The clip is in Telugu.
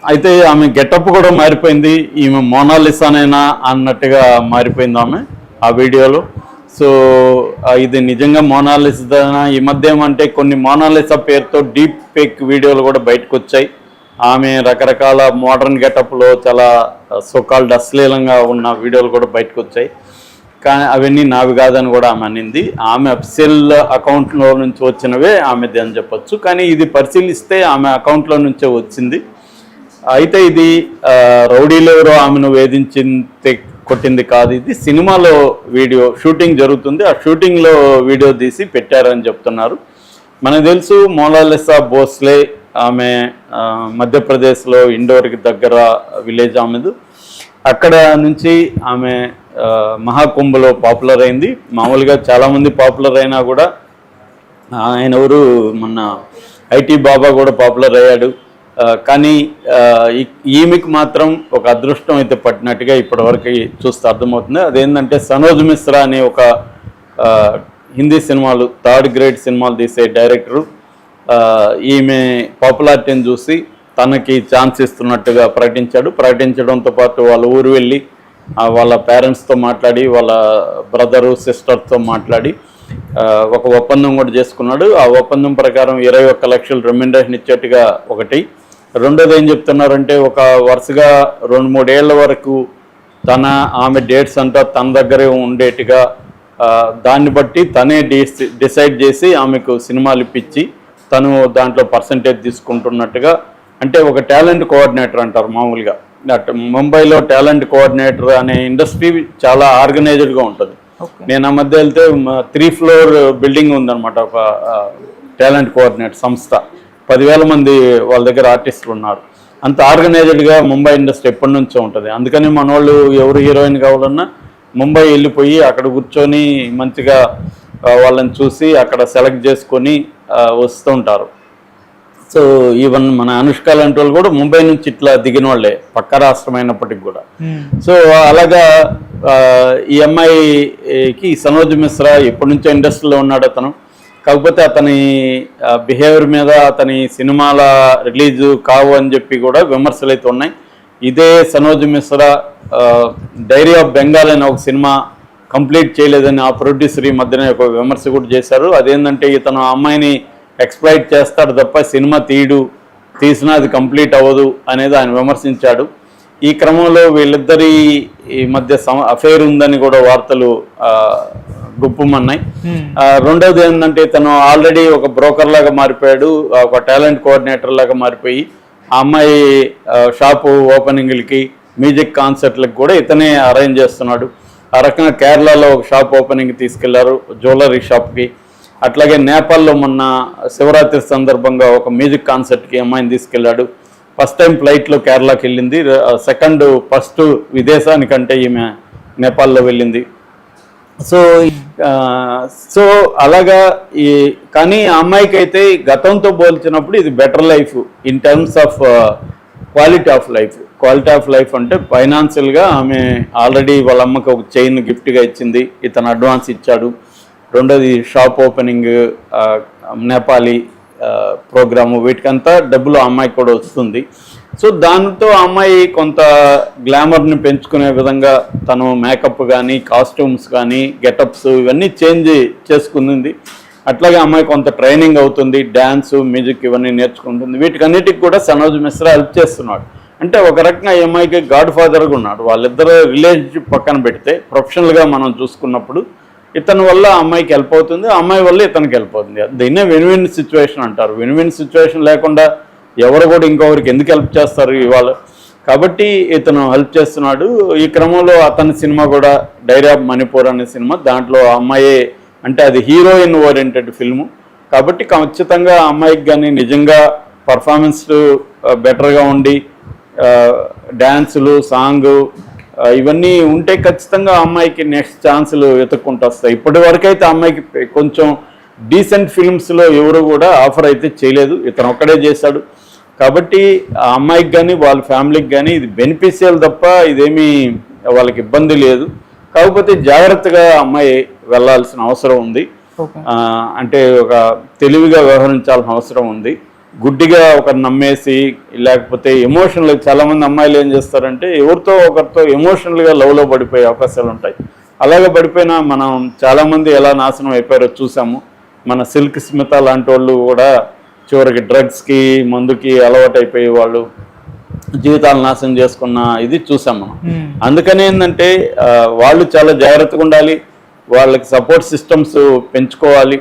అయితే ఆమె గెటప్ కూడా మారిపోయింది. ఈమె మోనాలిసానేనా అన్నట్టుగా మారిపోయింది ఆమె ఆ వీడియోలో. సో ఇది నిజంగా మోనాలిసానా? ఈ మధ్య ఏమంటే కొన్ని మోనాలిసా పేరుతో డీప్ ఫేక్ వీడియోలు కూడా బయటకు వచ్చాయి. ఆమె రకరకాల మోడర్న్ గెటప్లో చాలా సోకాల్డ్ అశ్లీలంగా ఉన్న వీడియోలు కూడా బయటకు వచ్చాయి. కానీ అవన్నీ నావి కాదని కూడా ఆమె అనింది. ఆమె అఫీషియల్ అకౌంట్లో నుంచి వచ్చినవే ఆమెది అని చెప్పొచ్చు. కానీ ఇది పరిశీలిస్తే ఆమె అకౌంట్లో నుంచే వచ్చింది. అయితే ఇది రౌడీలు ఎవరో ఆమెను వేధించింది కొట్టింది కాదు. ఇది సినిమాలో వీడియో షూటింగ్ జరుగుతుంది. ఆ షూటింగ్లో వీడియో తీసి పెట్టారని చెప్తున్నారు. మనకు తెలుసు మోనాలిసా భోస్లే ఆమె మధ్యప్రదేశ్లో ఇండోర్కి దగ్గర విలేజ్ ఆమెదు. అక్కడ నుంచి ఆమె మహాకుంభలో పాపులర్ అయింది. మామూలుగా చాలామంది పాపులర్ అయినా కూడా ఆయన ఎవరు మొన్న ఐటీ బాబా కూడా పాపులర్ అయ్యాడు. కానీ ఈమెకి మాత్రం ఒక అదృష్టం అయితే పట్టినట్టుగా ఇప్పటివరకు చూస్తే అర్థమవుతుంది. అదేంటంటే సనోజ్ మిశ్రా అనే ఒక హిందీ సినిమాలు 3rd గ్రేడ్ సినిమాలు తీసే డైరెక్టరు ఈమె పాపులారిటీని చూసి తనకి ఛాన్స్ ఇస్తున్నట్టుగా ప్రకటించడంతో పాటు వాళ్ళ ఊరు వెళ్ళి వాళ్ళ పేరెంట్స్తో మాట్లాడి వాళ్ళ బ్రదరు సిస్టర్తో మాట్లాడి ఒక ఒప్పందం కూడా చేసుకున్నాడు. ఆ ఒప్పందం ప్రకారం 21 లక్షలు రెమ్యునరేషన్ ఇచ్చేట్టుగా ఒకటి. రెండోది ఏం చెప్తున్నారంటే ఒక వరుసగా 2-3 ఏళ్ల వరకు ఆమె డేట్స్ అంతా తన దగ్గరే ఉండేట్టుగా దాన్ని బట్టి తనే డిసైడ్ చేసి ఆమెకు సినిమాలు ఇప్పించి తను దాంట్లో పర్సంటేజ్ తీసుకుంటున్నట్టుగా. అంటే ఒక టాలెంట్ కోఆర్డినేటర్ అంటారు మామూలుగా. ముంబైలో టాలెంట్ కోఆర్డినేటర్ అనే ఇండస్ట్రీ చాలా ఆర్గనైజ్డ్గా ఉంటుంది. నేను ఆ మధ్య వెళ్తే 3 ఫ్లోర్ బిల్డింగ్ ఉందన్నమాట ఒక టాలెంట్ కోఆర్డినేటర్ సంస్థ. 10,000 మంది వాళ్ళ దగ్గర ఆర్టిస్టులు ఉన్నారు. అంత ఆర్గనైజ్డ్గా ముంబై ఇండస్ట్రీ ఎప్పటి నుంచో ఉంటుంది. అందుకని మన వాళ్ళు ఎవరు హీరోయిన్ కావాలన్నా ముంబై వెళ్ళిపోయి అక్కడ కూర్చొని మంచిగా వాళ్ళని చూసి అక్కడ సెలెక్ట్ చేసుకొని వస్తూ ఉంటారు. సో ఈవెన్ మన అనుష్క లాంటి వాళ్ళు కూడా ముంబై నుంచి ఇట్లా దిగిన వాళ్ళే, పక్క రాష్ట్రం అయినప్పటికి కూడా. సో అలాగా ఈ అమ్మాయికి సనోజ్ మిశ్రా ఎప్పటి నుంచో ఇండస్ట్రీలో ఉన్నాడు అతను. కాకపోతే అతని బిహేవియర్ మీద అతని సినిమాల రిలీజు కావు అని చెప్పి కూడా విమర్శలు అయితే ఉన్నాయి. ఇదే సనోజ్ మిశ్రా డైరీ ఆఫ్ బెంగాల్ అనే ఒక సినిమా కంప్లీట్ చేయలేదని ఆ ప్రొడ్యూసర్ ఈ మధ్యన ఒక విమర్శ కూడా చేశారు. అదేంటంటే ఇతను ఆ అమ్మాయిని ఎక్స్ప్లాయిట్ చేస్తాడు తప్ప సినిమా తీసినా అది కంప్లీట్ అవ్వదు అనేది ఆయన విమర్శించాడు. ఈ క్రమంలో వీళ్ళిద్దరి మధ్య అఫైర్ ఉందని కూడా వార్తలు గుప్పమన్నాయి. రెండవది ఏంటంటే ఇతను ఆల్రెడీ ఒక బ్రోకర్ లాగా మారిపోయాడు, ఒక టాలెంట్ కోఆర్డినేటర్ లాగా మారిపోయి ఆ అమ్మాయి షాపు ఓపెనింగ్లకి మ్యూజిక్ కాన్సర్ట్లకు కూడా ఇతనే అరేంజ్ చేస్తున్నాడు. ఆ రకంగా కేరళలో ఒక షాప్ ఓపెనింగ్ తీసుకెళ్లారు, జ్యువెలరీ షాప్కి. అట్లాగే నేపాల్లో మొన్న శివరాత్రి సందర్భంగా ఒక మ్యూజిక్ కాన్సర్ట్కి అమ్మాయిని తీసుకెళ్లాడు. ఫస్ట్ టైం ఫ్లైట్లో కేరళకి వెళ్ళింది, ఫస్ట్ విదేశానికంటే ఈమె నేపాల్లో వెళ్ళింది. సో అలాగా కానీ ఆ అమ్మాయికి అయితే గతంతో పోల్చినప్పుడు ఇది better life in terms of quality of life అంటే ఫైనాన్షియల్గా ఆమె ఆల్రెడీ వాళ్ళ అమ్మకి ఒక చైన్ గిఫ్ట్గా ఇచ్చింది, ఇతను అడ్వాన్స్ ఇచ్చాడు. రెండోది షాప్ ఓపెనింగ్, నేపాలీ ప్రోగ్రాము, వీటికంతా డబ్బులు ఆ అమ్మాయికి కూడా వస్తుంది. సో దాంతో ఆ అమ్మాయి కొంత గ్లామర్ని పెంచుకునే విధంగా తను మేకప్ కానీ కాస్ట్యూమ్స్ కానీ గెటప్స్ ఇవన్నీ చేంజ్ చేసుకుంది. అట్లాగే అమ్మాయి కొంత ట్రైనింగ్ అవుతుంది, డ్యాన్స్ మ్యూజిక్ ఇవన్నీ నేర్చుకుంటుంది. వీటికన్నిటికి కూడా సనోజ్ మిశ్రా హెల్ప్ చేస్తున్నాడు. అంటే ఒక రకంగా ఈ అమ్మాయికి గాడ్ ఫాదర్గా ఉన్నాడు. వాళ్ళిద్దరు రిలేషన్షిప్ పక్కన పెడితే ప్రొఫెషనల్గా మనం చూసుకున్నప్పుడు ఇతని వల్ల అమ్మాయికి హెల్ప్ అవుతుంది, ఆ అమ్మాయి వల్ల ఇతనికి హెల్ప్ అవుతుంది. దీన్నే విన్ సిచ్యువేషన్ అంటారు. విన్ సిచ్యువేషన్ లేకుండా ఎవరు కూడా ఇంకొకరికి ఎందుకు హెల్ప్ చేస్తారు ఇవాళ. కాబట్టి ఇతను హెల్ప్ చేస్తున్నాడు. ఈ క్రమంలో అతని సినిమా కూడా డైరీ ఆఫ్ మణిపూర్ అనే సినిమా, దాంట్లో అమ్మాయి అంటే అది హీరోయిన్ ఓరియంటెడ్ ఫిల్ము కాబట్టి ఖచ్చితంగా ఆ అమ్మాయికి కానీ నిజంగా పర్ఫార్మెన్స్ బెటర్గా ఉండి డ్యాన్సులు సాంగు ఇవన్నీ ఉంటే ఖచ్చితంగా అమ్మాయికి నెక్స్ట్ ఛాన్సులు వెతుక్కుంటూ వస్తాయి. ఇప్పటి వరకైతే అమ్మాయికి కొంచెం డీసెంట్ ఫిల్మ్స్లో ఎవరు కూడా ఆఫర్ అయితే చేయలేదు, ఇతను ఒక్కడే చేశాడు. కాబట్టి ఆ అమ్మాయికి కానీ వాళ్ళ ఫ్యామిలీకి కానీ ఇది బెనిఫిషియల్ తప్ప ఇదేమీ వాళ్ళకి ఇబ్బంది లేదు. కాకపోతే జాగ్రత్తగా అమ్మాయి వెళ్ళాల్సిన అవసరం ఉంది, అంటే ఒక తెలివిగా వ్యవహరించాల్సిన అవసరం ఉంది. గుడ్డిగా ఒకరు నమ్మేసి, లేకపోతే ఎమోషనల్, చాలామంది అమ్మాయిలు ఏం చేస్తారంటే ఎవరితో ఒకరితో ఎమోషనల్గా లవ్లో పడిపోయే అవకాశాలు ఉంటాయి. అలాగే పడిపోయినా మనం చాలామంది ఎలా నాశనం అయిపోయారో చూసాము. మన సిల్క్ స్మిత లాంటి వాళ్ళు కూడా చివరికి డ్రగ్స్కి, మందుకి అలవాటు అయిపోయి వాళ్ళు జీవితాలు నాశనం చేసుకున్న ఇది చూసాం మనం. అందుకని ఏంటంటే వాళ్ళు చాలా జాగ్రత్తగా ఉండాలి, వాళ్ళకి సపోర్ట్ సిస్టమ్స్ పెంచుకోవాలి.